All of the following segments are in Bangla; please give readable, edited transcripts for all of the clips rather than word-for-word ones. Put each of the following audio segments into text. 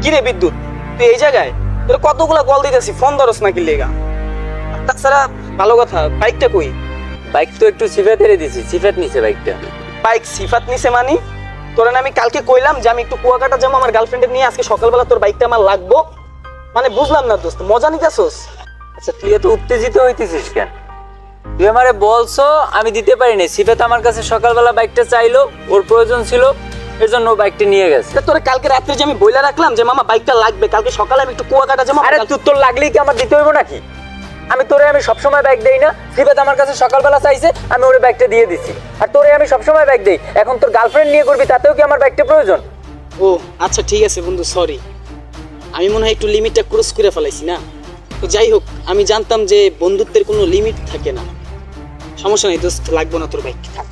কি রে বিদ্যুৎ, তুই এই জায়গায়? তোর কতগুলা কল দিতেছি, ফোন ধরস না কি লেগা? তাছাড়া ভালো কথা, বাইকটা কই? বাইক তো একটু সিফাতেরে দিছি, সিফাত নিছে বাইকটা। বাইক সিফাত নিছে মানে? তোরা না আমি কালকে কইলাম যে আমি একটু কুয়াকাটা যাবো আমার গার্লফ্রেন্ডের নিয়ে, আজকে সকালবেলা তোর বাইকটা আমার লাগবো। মানে বুঝলাম না দোস্ত, মজা নিতেছস? আচ্ছা তুই এত উত্তেজিত হইতেছিস কেন? তুই আমারে বলছো, আমি দিতে পারিনি। সিফাত আমার কাছে সকালবেলা বাইকটা চাইলো, ওর প্রয়োজন ছিল, এর জন্য ও বাইকটা নিয়ে গেছে। তোরা কালকে রাত্রে যে আমি বইলা রাখলাম যে মামা বাইকটা লাগবে, কালকে সকালে আমি একটু কুয়াকাটা যাবো। আরে তোর লাগলেই কি আমার দিতে হইব নাকি? আমি সবসময় বাইক দেই না? সিফাত আমার কাছে সকালবেলা চাইছে, আমি ওর বাইকটা দিয়ে দিছি। আর তোরে আমি সবসময় বাইক দেই, এখন তোর গার্লফ্রেন্ড নিয়ে করবি, তাতেও কি আমার বাইকটা প্রয়োজন? ও আচ্ছা ঠিক আছে বন্ধু, সরি। আমি মনে হয় একটু লিমিটটা ক্রস করে ফেলাইছি না। তো যাই হোক, আমি জানতাম যে বন্ধুত্বের কোনো লিমিট থাকে না। সমস্যা নেই দোস্ত, লাগবো না তোর বাইক, থাক।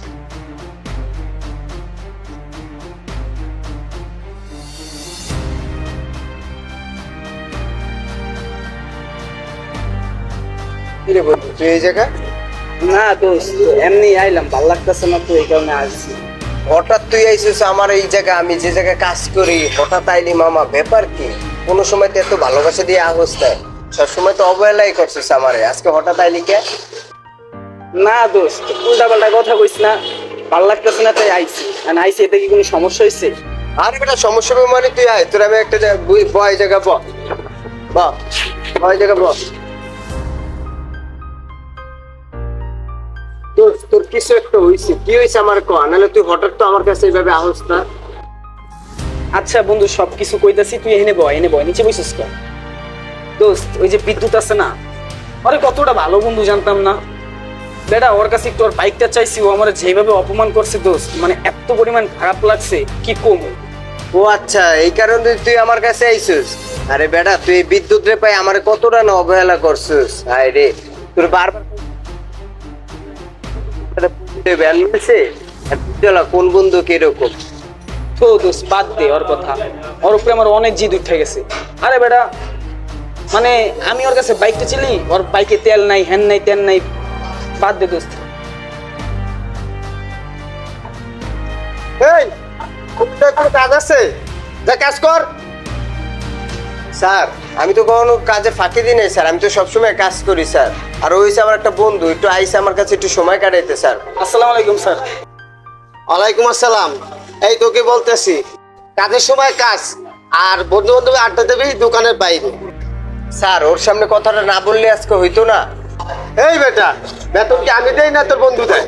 কিরে বন্ধু, তুই এই জায়গা? না দোস্ত, এমনি আইলাম, ভাল লাগতেছে না তো এই কারণে আসছি। হঠাৎ তুই আইছিস আমার এই জায়গা, আমি যে জায়গায় কাজ করি, হঠাৎ আইলি মামা, ব্যাপার কি? কোনো সময় তো এত ভালোবাসা দিয়ে আহস দেয়, সবসময় তো অবহেলাই করছিস আমারে, আজকে হঠাৎ আইলি কে? না দোস্ত, উল্টা পাল্টা কথা কইস না, ভাল লাগতেছে না তাই আইছি। আর আইছি, এতে কি কোনো সমস্যা হয়েছে? আরে বেটা, সমস্যা হবে মানে তুই আয়, তোর আমি একটা বয় জায়গা বয় জায়গা তোর কিছু একটা হয়েছে, কি হয়েছে আমার ক, নাহলে তুই হঠাৎ তো আমার কাছে এইভাবে আহস না। আচ্ছা বন্ধু, সবকিছু কইতাছি, তুই এনে বয়, নিচে বইছিস কেন? দোস্ত, ওই যে বিদ্যুৎ আছে না, আরে কতটা ভালো বন্ধু জানতাম না। বেটা, ওর কাছে একটু ওর বাইকটা চাইছি, ও আমার যেভাবে অপমান করছে দোস্ত, মানে এত পরিমাণ খারাপ লাগছে কি কম। ও আচ্ছা, এই কারণে তুই আমার কাছে আইছিস? আরে বেটা, তুই এই বিদ্যুৎ রে পাই আমার কতটা না অবহেলা করছিস। আয় রে, তোর বারবার কোন বন্ধু কিরকম? তো দোস্ত বাদ দে ওর কথা, ওর উপরে আমার অনেক জিদ উঠে গেছে। আরে বেটা, মানে আমি ওর কাছে বাইকটা চিনি, ওর বাইকে তেল নাই, হ্যান নাই, তেল নাই, বাদ দে দোস্ত। এই, কোনো কাজ আছে, যা কাজ কর। স্যার, আমি তো কখনো কাজে ফাঁকি দিই নাই স্যার, আমি তো সবসময় কাজ করি স্যার। আর ওই আমার একটা বন্ধু একটু আইসে আমার কাছে একটু সময় কাটাইতে স্যার। আসসালামু আলাইকুম স্যার। ওয়ালাইকুম আসসালাম। এই তোকে বলতেছি, কাজের সময় কাজ, আর বন্ধু বান্ধব আড্ডা দেবি দোকানের বাইরে। স্যার, ওর সামনে কথাটা না বললে আজকে হইতো না। এই বেটা, বেতন কি আমি দেই না তোর বন্ধু দেয়?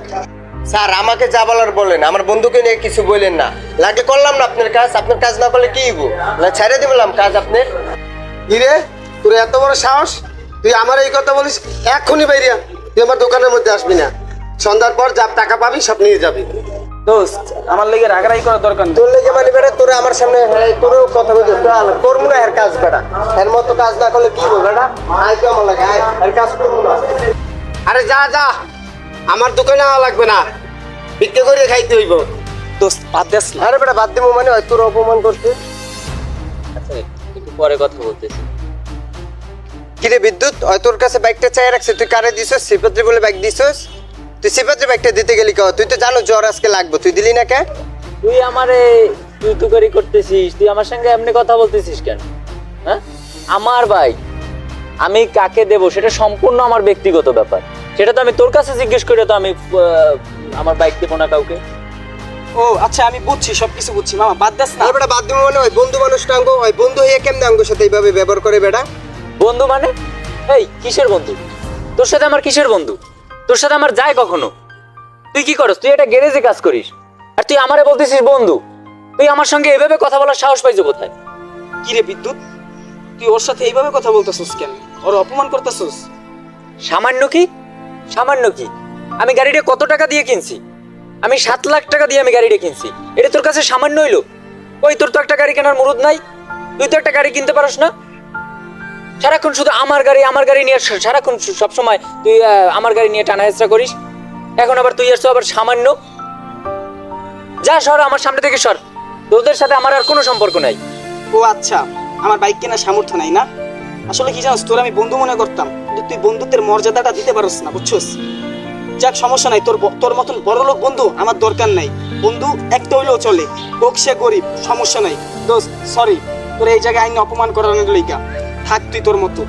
স্যার, আমাকে যা বলার বলেন, আমার বন্ধুকে নিয়ে কিছু বললেন না। লাগলে করলাম না আপনার কাজ, আপনার কাজ না করলে কি হইব? ছেড়ে দিলাম কাজ আপনি। কি রে, তোর এত বড় সাহস, তুই আমার এই কথা বলিস? এক্ষুনি বাইরিয়া, তুই আমার দোকানের মধ্যে আসবি না। সন্ধ্যার পর যা টাকা পাবি সব নিয়ে যাবি। দোস্ত, আমার লেগে রাগারাগি করার দরকার নেই। তোর লেগে মানে বেটা, তোর আমার সামনে তোরও কথা বলতে করবো না এর কাজ বেটা। এর মতো কাজ না করলে কি হবো বেটা? আয় তো আমার লাগে, আয়, এর কাজ করবো না। আরে যা যা, আমার দোকানে আওয়া লাগবে না, ভিক্ষে করে খাইতে হইব। দোস্ত বাদ দেস না। আরে বেটা, বাদ দিব মানে হয় তোর অপমান করতে। আচ্ছা একটু পরে কথা বলতেছি। কিরে বিদ্যুৎ, হয় তোর কাছে বাইকটা চাই রাখছে, তুই কারে দিছস? শ্রীপত্রে বলে বাইক দিছস? তুই শ্রীপত্রে বাইকটা দিতে গেলি কে? তুই তো জানো জ্বর আজকে লাগবে, তুই দিলি না কে? তুই আমারে তুই করি করতেছিস, তুই আমার সঙ্গে এমনি কথা বলতেছিস কেন? হ্যাঁ, আমার বাইক আমি কাকে দেব সেটা সম্পূর্ণ আমার ব্যক্তিগত ব্যাপার। সেটা তো আমি তোর কাছে জিজ্ঞেস করে তো আমি আমার বাইক দেবো না কাউকে। ও আচ্ছা, আমি বুঝছি, সবকিছু বুঝছি মামা, বাদ দেস না। আরে বেটা, বাদ দিব মানে হয় বন্ধু মানুষটা অঙ্গ হয়, বন্ধু হয়ে কেমনে অঙ্গের সাথে এইভাবে ব্যবহার করে বেটা? বন্ধু মানে? এই কিসের বন্ধু? তোর সাথে আমার কিসের বন্ধু? তোর সাথে আমার যায় কখনো? তুই কি করস? তুই একটা গ্যারেজে কাজ করিস, আর তুই আমারে বলতেছিস বন্ধু? তুই আমার সঙ্গে এভাবে কথা বলার সাহস পাইছো কোথায়? কি রে বিদ্যুৎ, তুই ওর সাথে এইভাবে কথা বলতেছিস কেন? ওর অপমান করতেছিস? সামান্য কি? সামান্য কি? আমি গাড়িটা কত টাকা দিয়ে কিনছি? আমি 7 লাখ টাকা দিয়ে আমি গাড়িটা কিনছি। এটা তোর কাছে সামান্য হইলো? ওই তোর তো একটা গাড়ি কেনার মুরুদ নাই, তুই তো একটা গাড়ি কিনতে পারস না। সারাক্ষণ শুধু আমার গাড়ি নিয়ে সারাক্ষণ সবসময় তুই আমার গাড়ি নিয়ে টানা হেঁচড়া করিস। এখন আবার তুই আসছো আবার সামান্য। যা সর, আমার সামনে থেকে সর, তোদের সাথে আমার আর কোনো সম্পর্ক নাই। ও আচ্ছা, আমার বাইক কেনার সামর্থ্য নাই না? আসলে কি জানোস, তোর আমি বন্ধু মনে করতাম, কিন্তু তুই বন্ধুত্বের মর্যাদাটা দিতে পারস না, বুঝছস? যাক, সমস্যা নাই, তোর মতন বড় লোক বন্ধু আমার দরকার নাই। বন্ধু একটা হইলেও চলে, হোক সে গরিব, সমস্যা নাই। দোস্ত সরি, তোর এই জায়গায় আইন অপমান করানোর লইগা। থাক তুই তোর মতো।